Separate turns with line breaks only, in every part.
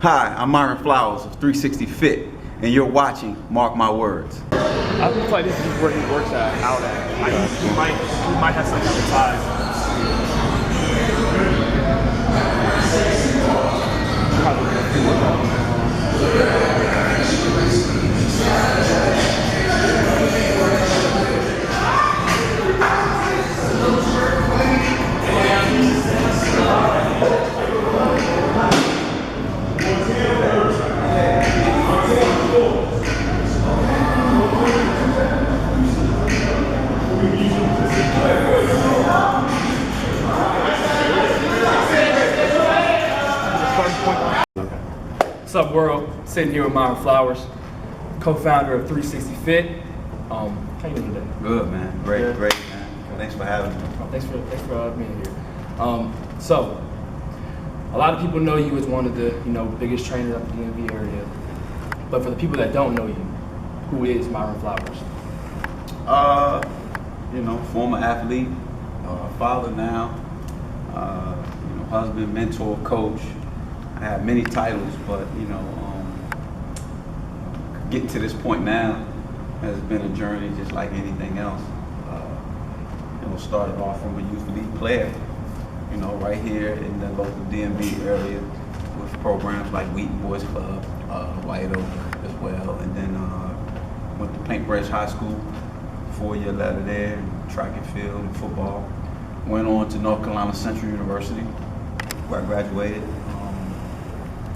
Hi, I'm Myron Flowers of 360 Fit, and you're watching Mark My Words.
I feel like this is where he works out at. He might have some kind of ties. What's up, world? Sitting here with Myron Flowers, co-founder of 360 Fit. How you doing today?
Good, man. Great,
Good.
Great, man. Thanks for having me.
Thanks for being here. So, a lot of people know you as one of the biggest trainers of the DMV area. But for the people that don't know you, who is Myron Flowers?
Former athlete, father now, husband, mentor, coach. I have many titles, but getting to this point now has been a journey just like anything else. Started off from a youth league player, right here in the local DMV area with programs like Wheaton Boys Club, White Oak as well, and then went to Paintbrush High School, 4-year ladder there, track and field and football. Went on to North Carolina Central University, where I graduated.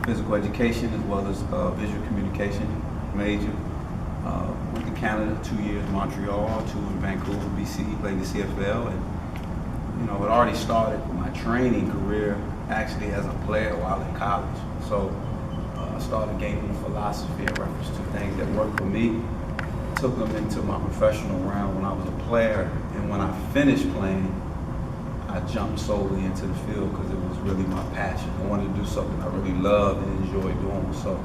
Physical education as well as visual communication major. Went to Canada 2 years, Montreal, 2 in Vancouver, BC, played the CFL, and it already started my training career actually as a player while in college. So I started gaining a philosophy in reference to things that worked for me, took them into my professional realm when I was a player, and when I finished playing, I jumped solely into the field because it was really my passion. I wanted to do something I really loved and enjoyed doing. So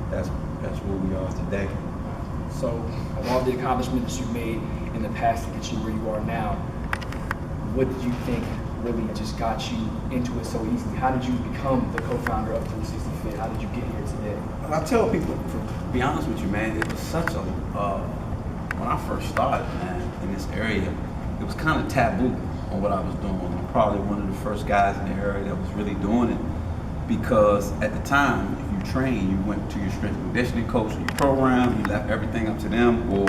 that's where we are today.
So, of all the accomplishments you made in the past to get you where you are now, what did you think really just got you into it so easily? How did you become the co-founder of 360 Fit? How did you get here today?
I tell people, to be honest with you, man, it was such a, when I first started, man, in this area, it was kind of taboo on what I was doing. I'm probably one of the first guys in the area that was really doing it, because at the time, if you train, you went to your strength and conditioning coach or your program, you left everything up to them, or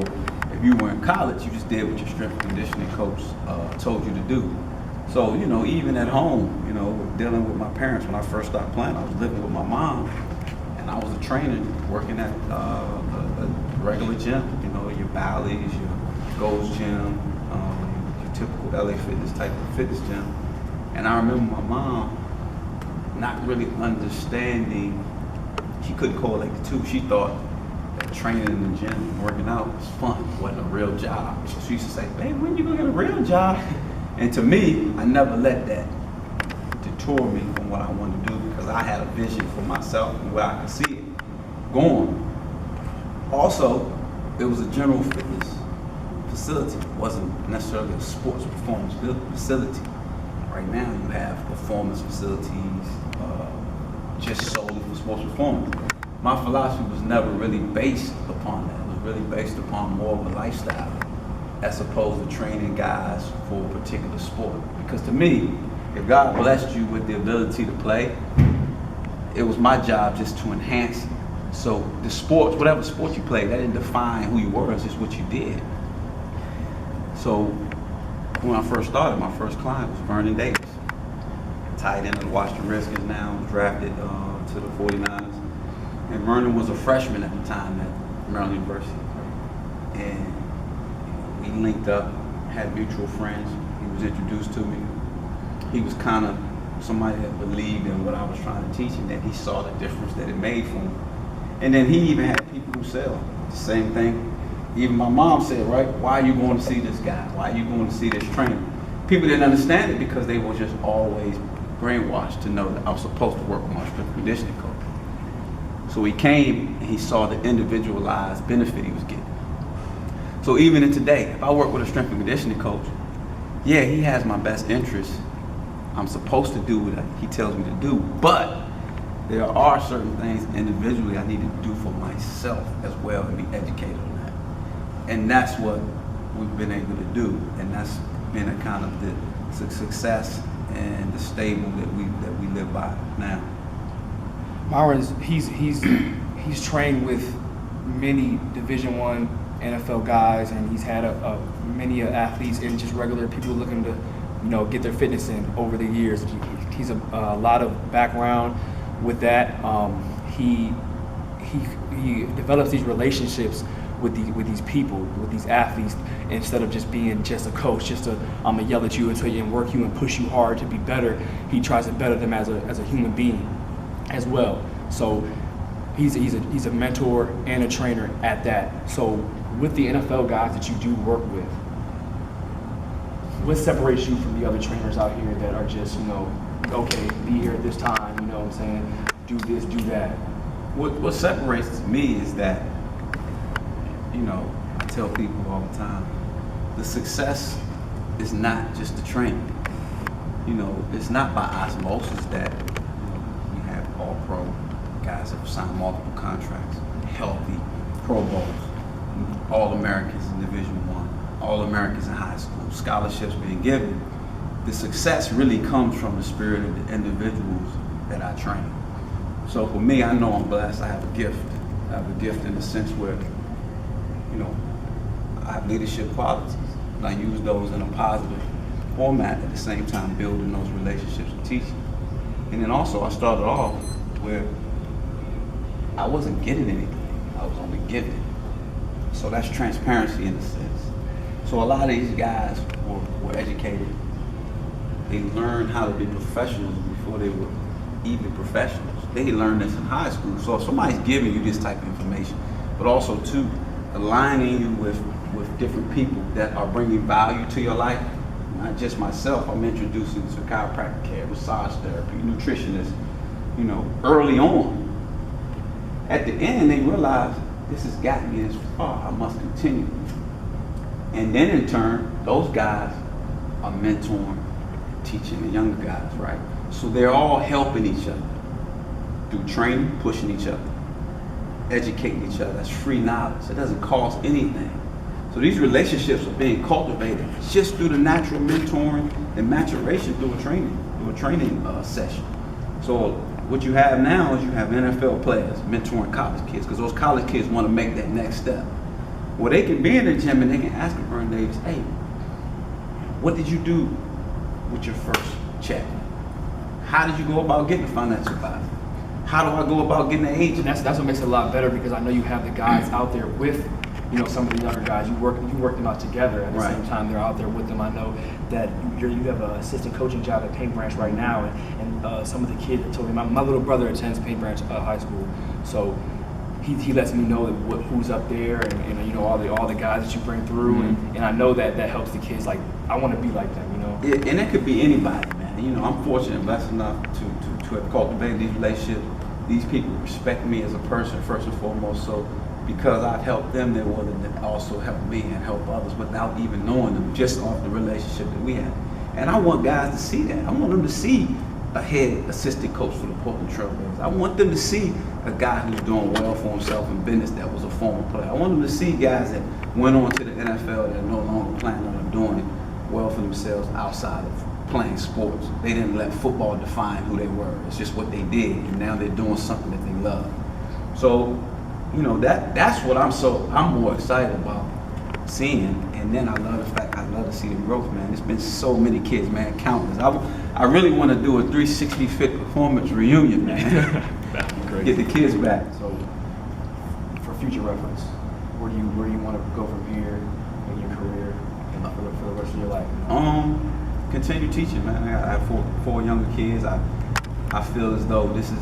if you were in college, you just did what your strength and conditioning coach told you to do. So, even at home, dealing with my parents when I first started playing, I was living with my mom, and I was a trainer working at a regular gym, your Bally's, your Gold's Gym, typical LA Fitness type of fitness gym. And I remember my mom not really understanding, she couldn't correlate the two. She thought that training in the gym, working out was fun, it wasn't a real job. So she used to say, "Babe, when you gonna get a real job?" And to me, I never let that detour me from what I wanted to do, because I had a vision for myself and where I could see it going. Also, it was a general fitness facility. It wasn't necessarily a sports performance facility. Right now you have performance facilities just solely for sports performance. My philosophy was never really based upon that. It was really based upon more of a lifestyle as opposed to training guys for a particular sport. Because to me, if God blessed you with the ability to play, it was my job just to enhance it. So the sports, whatever sport you played, that didn't define who you were, it's just what you did. So when I first started, my first client was Vernon Davis, tight end of the Washington Redskins now, drafted to the 49ers. And Vernon was a freshman at the time at Maryland University. And we linked up, had mutual friends. He was introduced to me. He was kind of somebody that believed in what I was trying to teach, and that he saw the difference that it made for him. And then he even had people who sell the same thing. Even my mom said, right, why are you going to see this guy? Why are you going to see this trainer? People didn't understand it because they were just always brainwashed to know that I was supposed to work with my strength and conditioning coach. So he came and he saw the individualized benefit he was getting. So even in today, if I work with a strength and conditioning coach, yeah, he has my best interest. I'm supposed to do what he tells me to do, but there are certain things individually I need to do for myself as well and be educated on that. And that's what we've been able to do, and that's been a kind of the success and the stable that we live by now.
Myron, he's trained with many Division I NFL guys, and he's had many athletes and just regular people looking to, get their fitness in over the years. He's a lot of background with that. He develops these relationships with these people, with these athletes, instead of just being just a coach, I'm gonna yell at you until you and work you and push you hard to be better. He tries to better them as a human being as well. So he's a mentor and a trainer at that. So with the NFL guys that you do work with, what separates you from the other trainers out here that are just, okay, be here at this time, you know what I'm saying? Do this, do that.
What separates me is that, I tell people all the time, the success is not just the training. It's not by osmosis that we have all pro guys that have signed multiple contracts, healthy Pro Bowls, All Americans in Division I, All Americans in high school, scholarships being given. The success really comes from the spirit of the individuals that I train. So for me, I know I'm blessed. I have a gift. I have a gift in the sense where, I have leadership qualities, and I use those in a positive format at the same time building those relationships and teaching. And then also I started off where I wasn't getting anything, I was only giving. So that's transparency in a sense. So a lot of these guys were educated. They learned how to be professionals before they were even professionals. They learned this in high school. So if somebody's giving you this type of information, but also too, aligning you with different people that are bringing value to your life, not just myself, I'm introducing to chiropractic care, massage therapy, nutritionists, early on. At the end, they realize this has gotten me this far, I must continue. And then in turn, those guys are mentoring, teaching the younger guys, right? So they're all helping each other through training, pushing each other, educating each other. That's free knowledge. It doesn't cost anything. So these relationships are being cultivated just through the natural mentoring and maturation through a training session. So what you have now is you have NFL players mentoring college kids, because those college kids want to make that next step. Well, they can be in the gym and they can ask Myron Davis, hey, what did you do with your first check? How did you go about getting a financial advisor? How do I go about getting an agent?
And that's what makes it a lot better, because I know you have the guys out there with, some of the younger guys. You work them out together. At the same time, they're out there with them. I know that you have an assistant coaching job at Paint Branch right now, and some of the kids told me, my little brother attends Paint Branch High School, so he lets me know who's up there, and all the guys that you bring through, and I know that helps the kids. Like, I want to be like them,
Yeah, and it could be anybody, man. I'm fortunate and blessed enough to have cultivated these relationships. These people respect me as a person first and foremost. So because I've helped them, they're willing to also help me and help others without even knowing them, just off the relationship that we have. And I want guys to see that. I want them to see a head assistant coach for the Portland Trailblazers. I want them to see a guy who's doing well for himself in business that was a former player. I want them to see guys that went on to the NFL that are no longer planning on doing well for themselves outside of playing sports. They didn't let football define who they were. It's just what they did, and now they're doing something that they love. So, that's what I'm more excited about seeing. And then I love the fact I love to see the growth, man. There's been so many kids, man, countless. I really want to do a 360 Fit Performance reunion, man.
That'd be great.
Get the kids back.
So, for future reference, where do you want to go from here in your career and for the rest of your life?
Continue teaching, man. I have four younger kids. I feel as though this is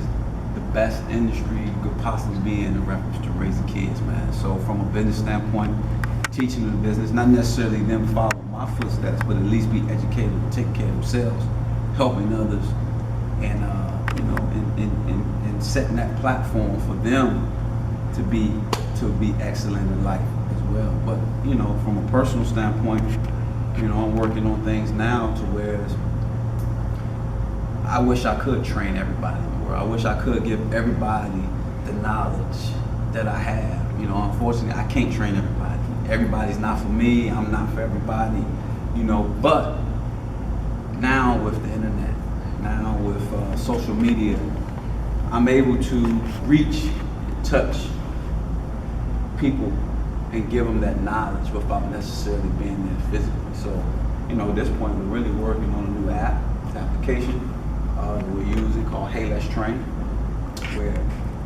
the best industry you could possibly be in reference to raising kids, man. So from a business standpoint, teaching them the business, not necessarily them following my footsteps, but at least be educated and take care of themselves, helping others, and and setting that platform for them to be excellent in life as well. But from a personal standpoint, I'm working on things now to where I wish I could train everybody in the world. bro. I wish I could give everybody the knowledge that I have. You know, unfortunately, I can't train everybody. Everybody's not for me. I'm not for everybody. You know, but now with the internet, now with social media, I'm able to reach, touch people and give them that knowledge without necessarily being there physically. So, you know, at this point, we're really working on a new application we're using called Hey Let's Train, where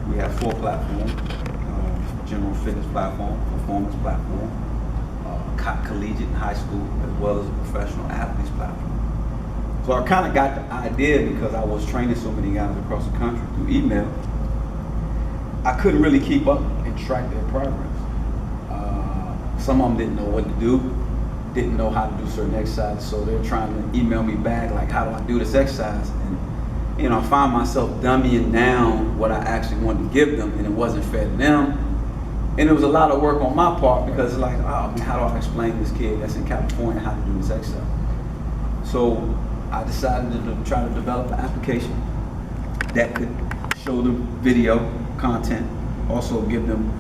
we have 4 platforms: general fitness platform, performance platform, collegiate and high school, as well as a professional athletes platform. So I kind of got the idea because I was training so many guys across the country through email. I couldn't really keep up and track their progress. Some of them didn't know what to do, didn't know how to do certain exercises, so they're trying to email me back like, how do I do this exercise? And you know, I find myself dumbing down what I actually wanted to give them, and it wasn't fair to them. And it was a lot of work on my part because it's like, oh man, how do I explain to this kid that's in California how to do this exercise? So I decided to try to develop an application that could show them video content, also give them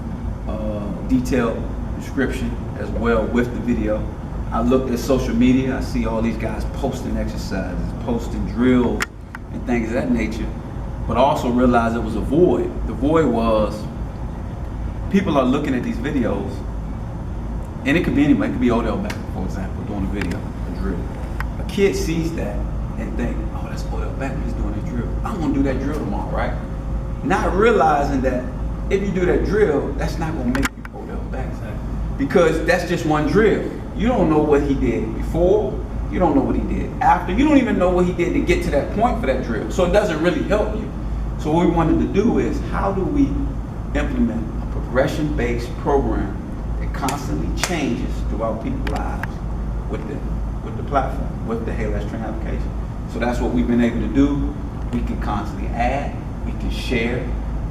detailed description as well with the video. I looked at social media, I see all these guys posting exercises, posting drills and things of that nature, but I also realized there was a void. The void was people are looking at these videos, and it could be anybody, it could be Odell Beckham, for example, doing a video, a drill. A kid sees that and think, oh, that's Odell Beckham, he's doing a drill. I'm gonna do that drill tomorrow, right? Not realizing that if you do that drill, that's not gonna make you Odell Beckham. Because that's just one drill. You don't know what he did before, you don't know what he did after, you don't even know what he did to get to that point for that drill. So it doesn't really help you. So what we wanted to do is, how do we implement a progression-based program that constantly changes throughout people's lives with the platform, with the Hey Let's Train application. So that's what we've been able to do. We can constantly add, we can share.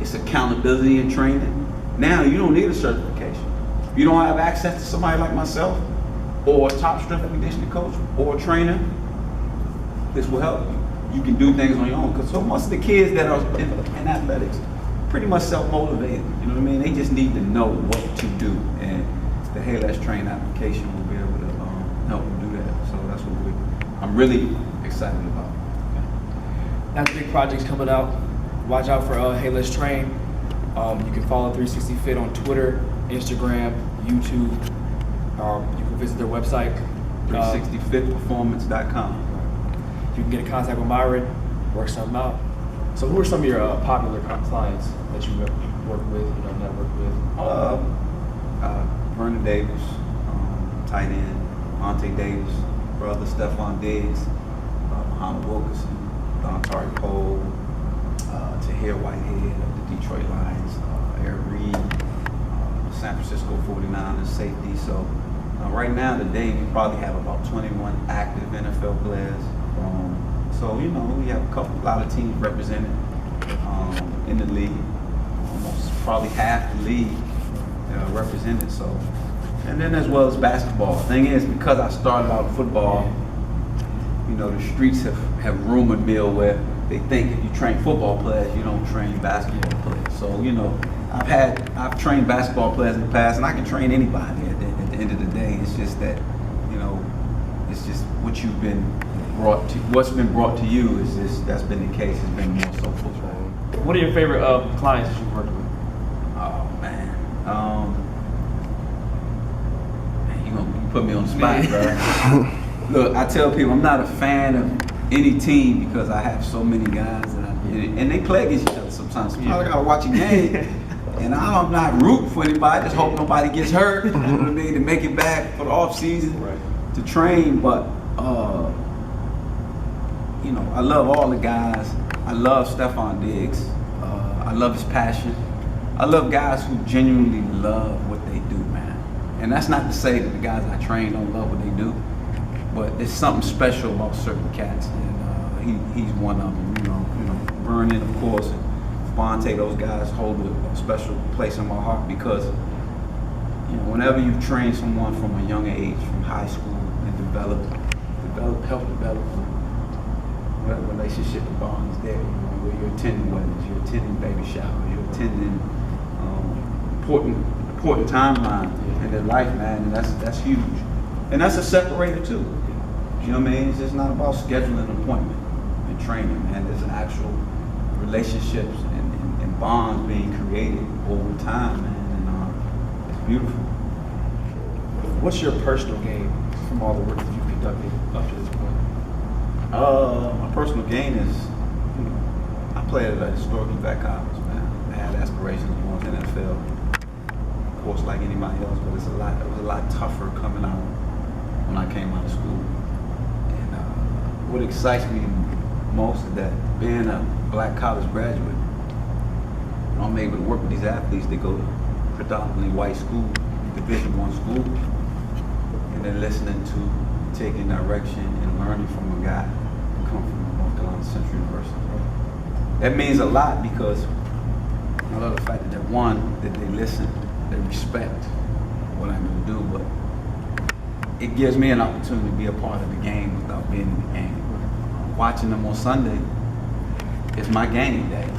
It's accountability in training. Now you don't need a certification. If you don't have access to somebody like myself, or a top strength and conditioning coach, or a trainer, this will help you. You can do things on your own. Because so most of the kids that are in athletics, pretty much self-motivated. You know what I mean? They just need to know what to do. And the Hey Let's Train application will be able to help them do that. So that's what I'm really excited about.
Now the big project's coming out. Watch out for Hey Let's Train. You can follow 360 Fit on Twitter, Instagram, YouTube. You can visit their website,
360fitperformance.com.
You can get in contact with Myron, work something out. So who are some of your popular clients that you work with, network with?
Vernon Davis, tight end, Monte Davis, brother Stephon Diggs, Muhammad Wilkerson, Dontari Cole, Tahir Whitehead of the Detroit Lions, Eric Reed, San Francisco 49ers safety. So right now today we probably have about 21 active NFL players. So you know, we have a lot of teams represented in the league. Almost probably half the league represented. So, and then as well as basketball. Thing is, because I started out in football, you know, the streets have rumored mill where they think if you train football players, you don't train basketball players. So you know, I've trained basketball players in the past, and I can train anybody at the end of the day. It's just that, you know, it's just what you've been brought to, what's been brought to you is just, that's been the case. It's been more so football.
What are your favorite clients that you've worked with?
Oh man, you put me on the spot, bro. Look, I tell people I'm not a fan of any team because I have so many guys and they play against each other sometimes. I gotta watch a game, and I'm not rooting for anybody. I just hope nobody gets hurt. You know what I mean? To make it back for the off season, to train. But you know, I love all the guys. I love Stephon Diggs. I love his passion. I love guys who genuinely love what they do, man. And that's not to say that the guys I train don't love what they do, but there's something special about certain cats, and he's one of them. You know, Vernon, of course, and Fonte, those guys hold a special place in my heart because, you know, whenever you train someone from a young age, from high school, and help develop them, that relationship, the bond is there. You know, where you're attending weddings, you're attending baby showers, you're attending important timeline in their life, man, and that's huge. And that's a separator too. You know what I mean? It's just not about scheduling an appointment and training, man. There's an actual relationships and bonds being created over time, man, and it's beautiful.
What's your personal gain from all the work that you've conducted up to this point?
My personal gain is, I played at a historically black college, man. I had aspirations of going to the NFL, of course, like anybody else, but it was a lot tougher coming out when I came out of school. And what excites me most is that being a black college graduate, I'm able to work with these athletes that go to predominantly white school, Division I school, and they're listening to, taking direction and learning from a guy who come from North Carolina Central University. That means a lot because I love the fact that they listen, they respect what I'm going to do, but it gives me an opportunity to be a part of the game without being in the game. Watching them on Sunday is my game day.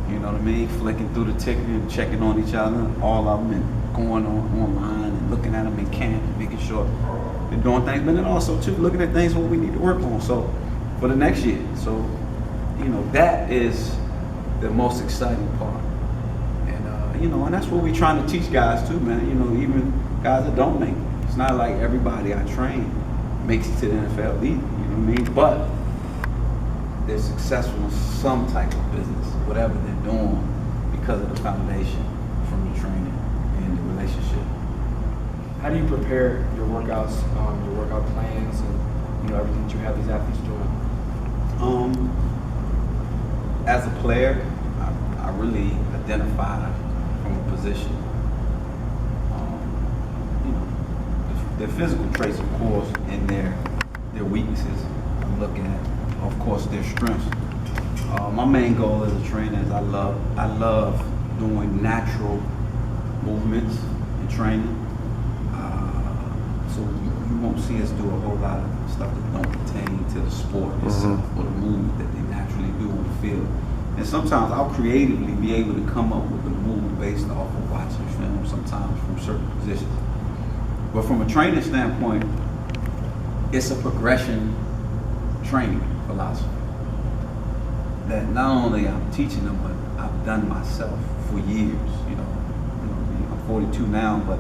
You know what I mean? Flicking through the ticket and checking on each other, all of them, and going online and looking at them in camp and making sure they're doing things, but then also too looking at things what we need to work on. So for the next year. So, that is the most exciting part. And and that's what we're trying to teach guys too, man. Even guys that don't make it. It's not like everybody I train makes it to the NFL either, you know what I mean? But they're successful in some type of business, whatever they're doing, because of the foundation from the training and the relationship.
How do you prepare your workouts, your workout plans, and everything that you have these athletes doing?
As a player, I really identify from a position. Their physical traits, of course, and their weaknesses. I'm looking at, of course, their strengths. My main goal as a trainer is I love doing natural movements and training. So you won't see us do a whole lot of stuff that don't pertain to the sport itself or the movement that they naturally do on the field. And sometimes I'll creatively be able to come up with a move based off of watching film, sometimes from certain positions. But from a training standpoint, it's a progression training philosophy that not only I'm teaching them, but I've done myself for years. I'm 42 now, but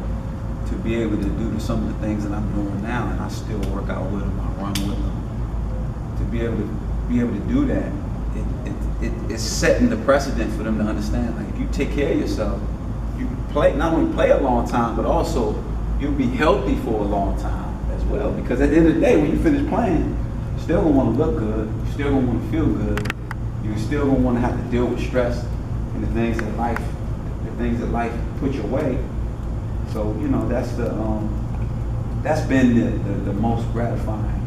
to be able to do some of the things that I'm doing now, and I still work out with them, I run with them. To be able to do that, it's setting the precedent for them to understand. Like if you take care of yourself, you not only play a long time, but also you'll be healthy for a long time as well. Because at the end of the day, when you finish playing, you're still gonna want to look good, you're still gonna want to feel good, you're still gonna want to have to deal with stress and the things that life put your way. So that's been the most gratifying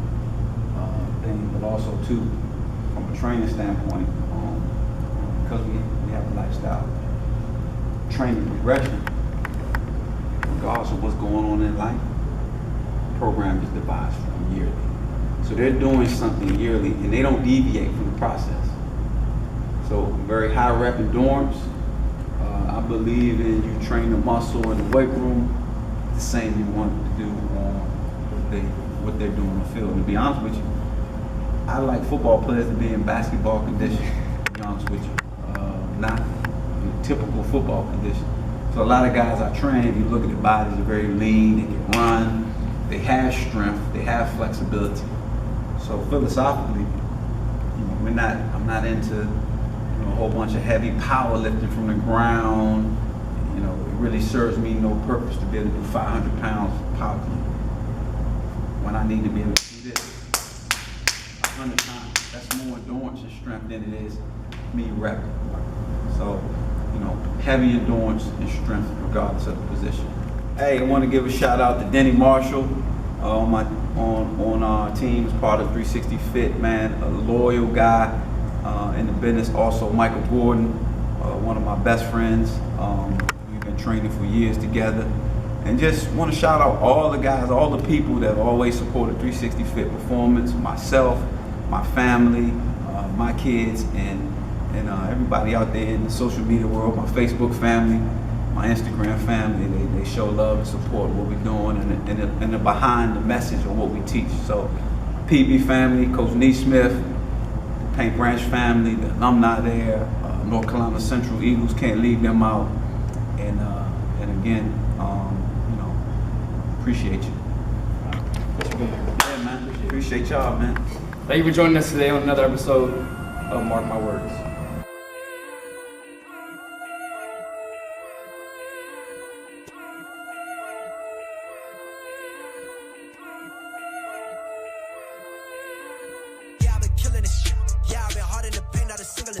thing, but also too from a training standpoint, because we have a lifestyle training progression. Regardless of what's going on in life, the program is devised for them yearly. So they're doing something yearly, and they don't deviate from the process. So very high rep endurance. I believe in you train the muscle in the weight room, the same you want to do on what they're doing on the field. And to be honest with you, I like football players to be in basketball condition, to be honest with you, not typical football condition. So a lot of guys I train, if you look at their bodies, they're very lean, they can run, they have strength, they have flexibility. So philosophically, I'm not into a whole bunch of heavy powerlifting from the ground. It really serves me no purpose to be able to do 500 pounds power clean when I need to be able to do this 100 times. That's more endurance and strength than it is me repping. So, heavy endurance and strength regardless of the position. Hey, I want to give a shout out to Denny Marshall on our team as part of 360 Fit, man, a loyal guy in the business. Also Michael Gordon, one of my best friends. We've been training for years together. And just want to shout out all the guys, all the people that have always supported 360 Fit Performance, myself, my family, my kids, and and everybody out there in the social media world, my Facebook family, my Instagram family, they show love and support what we're doing and they're behind the message of what we teach. So PB family, Coach Neesmith, the Paint Branch family, the alumni there, North Carolina Central Eagles, can't leave them out. And again, appreciate you. Yeah, man. Appreciate y'all, man.
Thank you for joining us today on another episode of Mark My Words.
Yeah, I've been killing this shit. Yeah, I've been hard in the paint, not a single